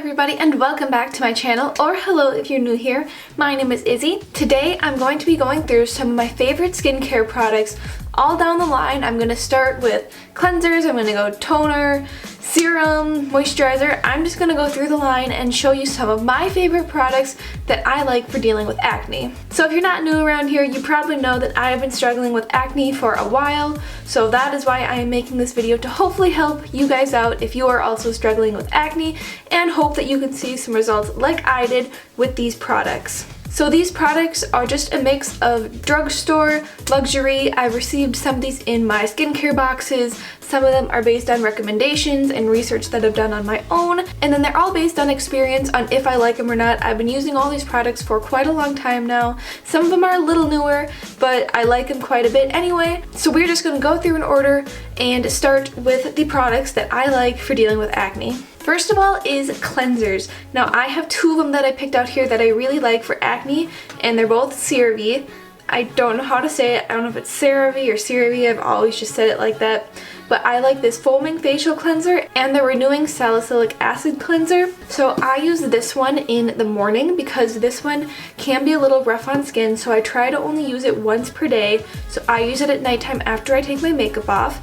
everybody and welcome back to my channel, or hello if you're new here. My name is Izzy. Today I'm going to be going through some of my favorite skincare products all down the line. I'm going to start with cleansers, I'm going to go toner, serum, moisturizer. I'm just going to go through the line and show you some of my favorite products that I like for dealing with acne. So if you're not new around here, you probably know that I have been struggling with acne for a while, so that is why I am making this video to hopefully help you guys out if you are also struggling with acne, and hope that you can see some results like I did with these products. So these products are just a mix of drugstore, luxury. I've received some of these in my skincare boxes. Some of them are based on recommendations and research that I've done on my own. And then they're all based on experience on if I like them or not. I've been using all these products for quite a long time now. Some of them are a little newer, but I like them quite a bit anyway. So we're just going to go through in order and start with the products that I like for dealing with acne. First of all is cleansers. Now I have two of them that I picked out here that I really like for acne, and they're both CeraVe. I don't know how to say it. I don't know if it's CeraVe or CeraVe. I've always just said it like that. But I like this foaming facial cleanser and the renewing salicylic acid cleanser. So I use this one in the morning because this one can be a little rough on skin, so I try to only use it once per day. So I use it at nighttime after I take my makeup off.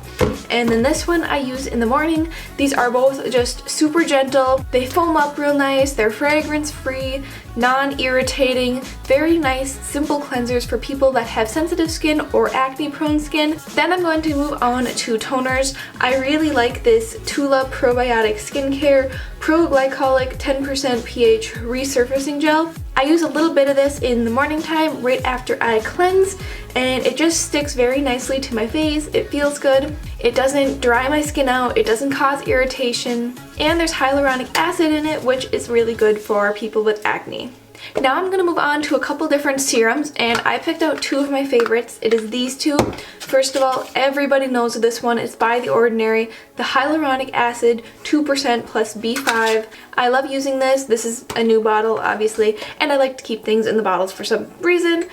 And then this one I use in the morning. These are both just super gentle. They foam up real nice. They're fragrance free, non-irritating, very nice, simple cleansers for people that have sensitive skin or acne prone skin. Then I'm going to move on to toners. I really like this TULA Probiotic Skincare Pro-Glycolic 10% pH Resurfacing Gel. I use a little bit of this in the morning time right after I cleanse, and it just sticks very nicely to my face. It feels good. It doesn't dry my skin out. It doesn't cause irritation. And there's hyaluronic acid in it, which is really good for people with acne. Now I'm going to move on to a couple different serums, and I picked out two of my favorites. It is these two. First of all, everybody knows this one. It's by The Ordinary, the Hyaluronic Acid 2% plus B5. I love using this. This is a new bottle, obviously, and I like to keep things in the bottles for some reason.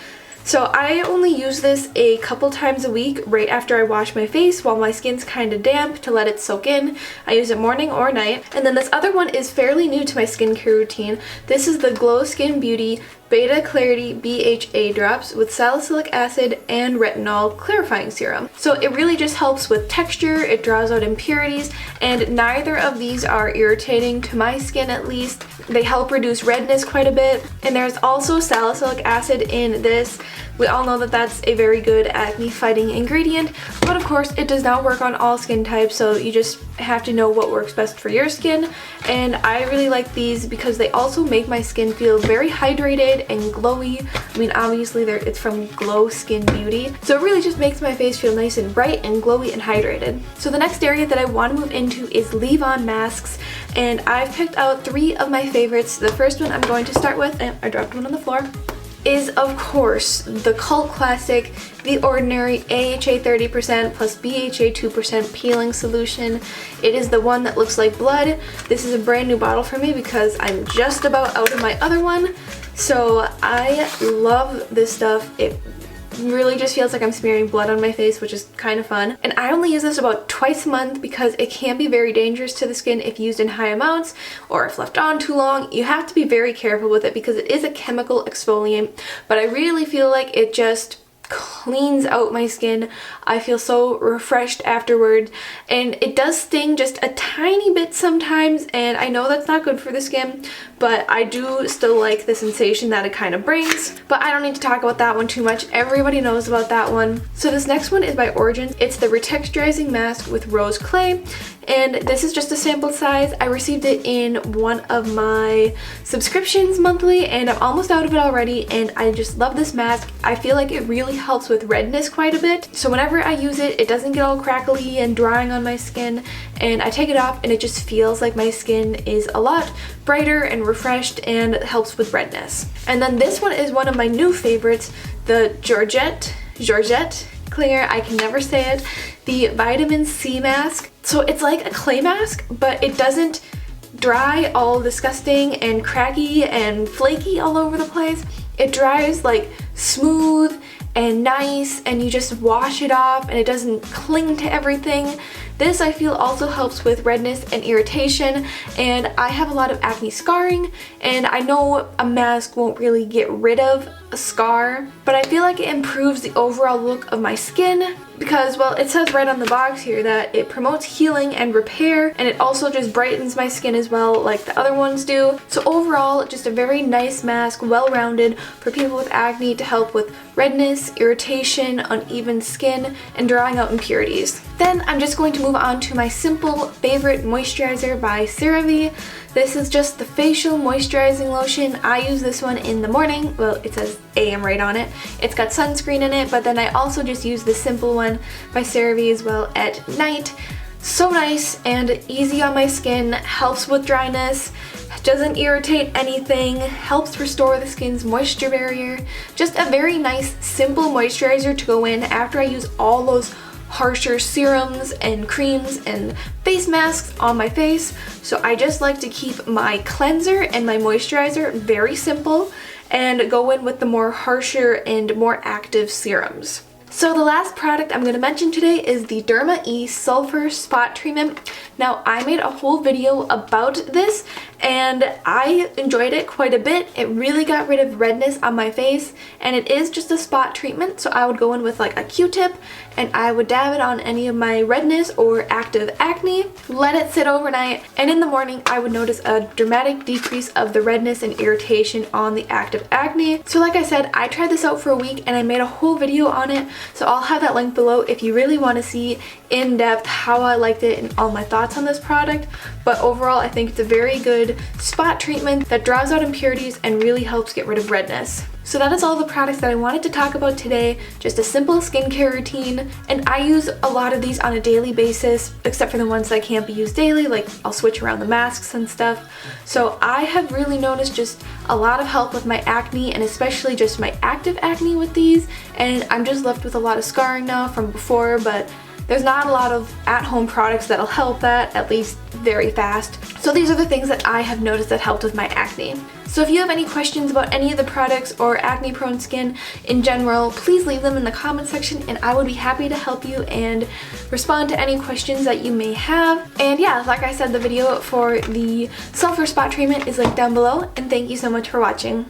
So I only use this a couple times a week right after I wash my face while my skin's kind of damp to let it soak in. I use it morning or night. And then this other one is fairly new to my skincare routine. This is the Glow Skin Beauty Beta Clarity BHA drops with salicylic acid and retinol clarifying serum. So it really just helps with texture, it draws out impurities, and neither of these are irritating to my skin at least. They help reduce redness quite a bit, and there's also salicylic acid in this. We all know that that's a very good acne fighting ingredient, but of course it does not work on all skin types, so you just have to know what works best for your skin. And I really like these because they also make my skin feel very hydrated and glowy. I mean, obviously it's from Glow Skin Beauty, so it really just makes my face feel nice and bright and glowy and hydrated. So the next area that I want to move into is leave-on masks, and I've picked out three of my favorites. The first one I'm going to start with, and I dropped one on the floor, is of course the cult classic, The Ordinary AHA 30% plus BHA 2% peeling solution. It is the one that looks like blood. This is a brand new bottle for me because I'm just about out of my other one. So I love this stuff. It really just feels like I'm smearing blood on my face, which is kind of fun. And I only use this about twice a month because it can be very dangerous to the skin if used in high amounts or if left on too long. You have to be very careful with it because it is a chemical exfoliant, but I really feel like it just cleans out my skin. I feel so refreshed afterward, and it does sting just a tiny bit sometimes, and I know that's not good for the skin, but I do still like the sensation that it kind of brings. But I don't need to talk about that one too much. Everybody knows about that one. So this next one is by Origins. It's the Retexturizing Mask with Rose Clay, and this is just a sample size. I received it in one of my subscriptions monthly, and I'm almost out of it already, and I just love this mask. I feel like it really helps with redness quite a bit. So whenever I use it, it doesn't get all crackly and drying on my skin, and I take it off and it just feels like my skin is a lot brighter and refreshed and helps with redness. And then this one is one of my new favorites, the Georgette Klinger, I can never say it, the Vitamin C mask. So it's like a clay mask, but it doesn't dry all disgusting and cracky and flaky all over the place. It dries like smooth and nice, and you just wash it off and it doesn't cling to everything. This I feel also helps with redness and irritation, and I have a lot of acne scarring, and I know a mask won't really get rid of a scar, but I feel like it improves the overall look of my skin because, well, it says right on the box here that it promotes healing and repair, and it also just brightens my skin as well like the other ones do. So overall, just a very nice mask, well-rounded for people with acne to help with redness, irritation, uneven skin, and drawing out impurities. Then I'm just going to move on to my simple favorite moisturizer by CeraVe. This is just the facial moisturizing lotion. I use this one in the morning. Well, it says AM right on it. It's got sunscreen in it, but then I also just use the simple one by CeraVe as well at night. So nice and easy on my skin, helps with dryness, doesn't irritate anything, helps restore the skin's moisture barrier. Just a very nice, simple moisturizer to go in after I use all those harsher serums and creams and face masks on my face. So I just like to keep my cleanser and my moisturizer very simple and go in with the more harsher and more active serums. So the last product I'm going to mention today is the Derma E Sulfur Spot Treatment. Now, I made a whole video about this and I enjoyed it quite a bit. It really got rid of redness on my face, and it is just a spot treatment, so I would go in with like a Q-tip and I would dab it on any of my redness or active acne, let it sit overnight, and in the morning I would notice a dramatic decrease of the redness and irritation on the active acne. So like I said, I tried this out for a week and I made a whole video on it, so I'll have that link below if you really want to see in depth how I liked it and all my thoughts on this product. But overall, I think it's a very good spot treatment that draws out impurities and really helps get rid of redness. So that is all the products that I wanted to talk about today. Just a simple skincare routine, and I use a lot of these on a daily basis, except for the ones that can't be used daily, like I'll switch around the masks and stuff. So I have really noticed just a lot of help with my acne, and especially just my active acne with these, and I'm just left with a lot of scarring now from before, but there's not a lot of at-home products that'll help that, at least very fast. So these are the things that I have noticed that helped with my acne. So if you have any questions about any of the products or acne-prone skin in general, please leave them in the comment section and I would be happy to help you and respond to any questions that you may have. And yeah, like I said, the video for the Sulfur Spot Treatment is linked down below, and thank you so much for watching.